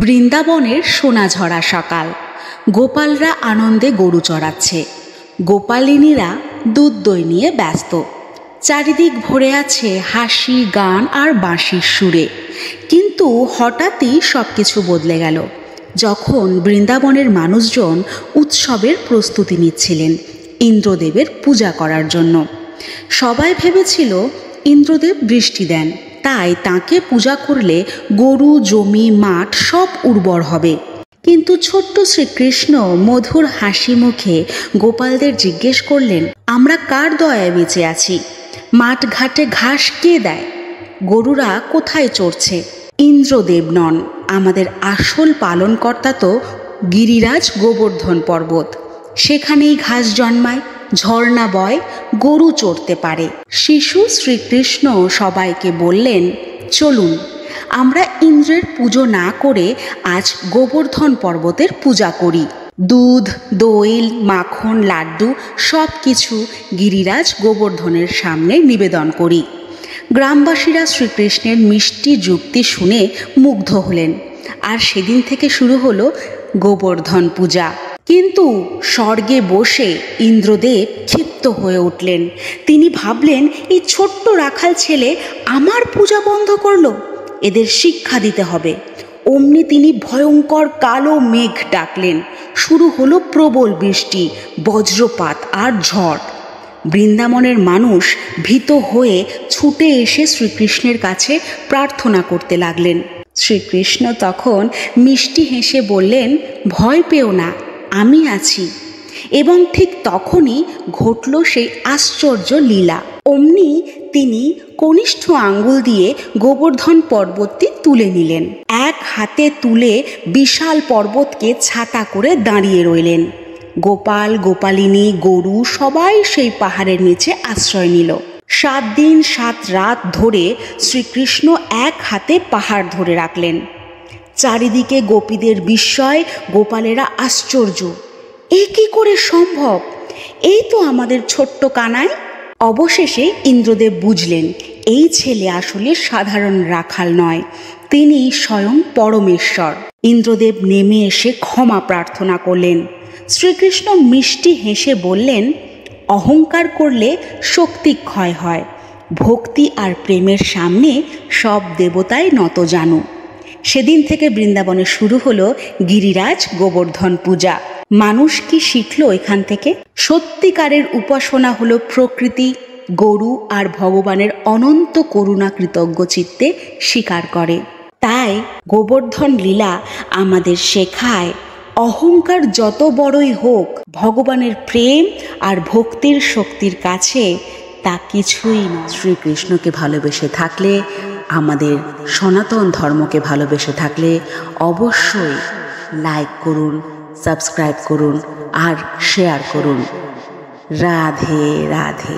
বৃন্দাবনের সোনাঝরা সকাল। গোপালরা আনন্দে গরু চড়াচ্ছে, গোপালিনীরা দুধ দই নিয়ে ব্যস্ত। চারিদিক ভরে আছে হাসি, গান আর বাঁশির সুরে। কিন্তু হঠাৎই সব কিছু বদলে গেল যখন বৃন্দাবনের মানুষজন উৎসবের প্রস্তুতি নিচ্ছিলেন ইন্দ্রদেবের পূজা করার জন্য। সবাই ভেবেছিল ইন্দ্রদেব বৃষ্টি দেন, তাই তাকে পূজা করলে গরু, জমি, মাঠ সব উর্বর হবে। কিন্তু ছোট্ট শ্রীকৃষ্ণ মধুর হাসি মুখে গোপালদের জিজ্ঞেস করলেন, আমরা কার দয়ায় বেঁচে আছি? মাঠ ঘাটে ঘাস কে দেয়? গরুরা কোথায় চড়ছে? ইন্দ্রদেব নন, আমাদের আসল পালনকর্তা তো গিরিরাজ গোবর্ধন পর্বত। সেখানেই ঘাস জন্মায়, ঝর্ণা বয়, গরু চড়তে পারে। শিশু শ্রীকৃষ্ণ সবাইকে বললেন, চলুন আমরা ইন্দ্রের পুজো না করে আজ গোবর্ধন পর্বতের পূজা করি। দুধ, দই, মাখন, লাড্ডু সব কিছু গিরিরাজ গোবর্ধনের সামনে নিবেদন করি। গ্রামবাসীরা শ্রীকৃষ্ণের মিষ্টি যুক্তি শুনে মুগ্ধ হলেন, আর সেদিন থেকে শুরু হলো গোবর্ধন পূজা। কিন্তু স্বর্গে বসে ইন্দ্রদেব ক্ষিপ্ত হয়ে উঠলেন। তিনি ভাবলেন, এই ছোট্ট রাখাল ছেলে আমার পূজা বন্ধ করলো, এদের শিক্ষা দিতে হবে। অমনি তিনি ভয়ঙ্কর কালো মেঘ ডাকলেন। শুরু হলো প্রবল বৃষ্টি, বজ্রপাত আর ঝড়। বৃন্দাবনের মানুষ ভীত হয়ে ছুটে এসে শ্রীকৃষ্ণের কাছে প্রার্থনা করতে লাগলেন। শ্রীকৃষ্ণ তখন মিষ্টি হেসে বললেন, ভয় পেও না, আমি আছি। এবং ঠিক তখনই ঘটল সেই আশ্চর্য লীলা। অমনি তিনি কনিষ্ঠ আঙ্গুল দিয়ে গোবর্ধন পর্বতটি তুলে নিলেন। এক হাতে তুলে বিশাল পর্বতকে ছাতা করে দাঁড়িয়ে রইলেন। গোপাল, গোপালিনী, গরু সবাই সেই পাহাড়ের নিচে আশ্রয় নিল। 7 দিন 7 রাত ধরে শ্রীকৃষ্ণ এক হাতে পাহাড় ধরে রাখলেন। চারিদিকে গোপীদের বিস্ময়, গোপালেরা আশ্চর্য। এ কি করে সম্ভব? এই তো আমাদের ছোট্ট কানাই। অবশেষে ইন্দ্রদেব বুঝলেন, এই ছেলে আসলে সাধারণ রাখাল নয়, তিনি স্বয়ং পরমেশ্বর। ইন্দ্রদেব নেমে এসে ক্ষমা প্রার্থনা করলেন। শ্রীকৃষ্ণ মিষ্টি হেসে বললেন, অহংকার করলে শক্তি ক্ষয় হয়, ভক্তি আর প্রেমের সামনে সব দেবতাই নত জানু। সেদিন থেকে বৃন্দাবনে শুরু হলো গিরিরাজ গোবর্ধন পূজা। মানুষ কি শিখলো এখান থেকে? সত্যিকারের উপাসনা হলো প্রকৃতি, গরু আর ভগবানের অনন্ত করুণা কৃতজ্ঞ চিত্তে স্বীকার করে। তাই গোবর্ধন লীলা আমাদের শেখায়, অহংকার যত বড়ই হোক, ভগবানের প্রেম আর ভক্তির শক্তির কাছে তা কিছুই নয়। শ্রীকৃষ্ণকে ভালোবেসে থাকলে, আমাদের সনাতন ধর্মকে ভালোবেসে থাকলে অবশ্যই লাইক করুন, সাবস্ক্রাইব করুন আর শেয়ার করুন। রাধে রাধে।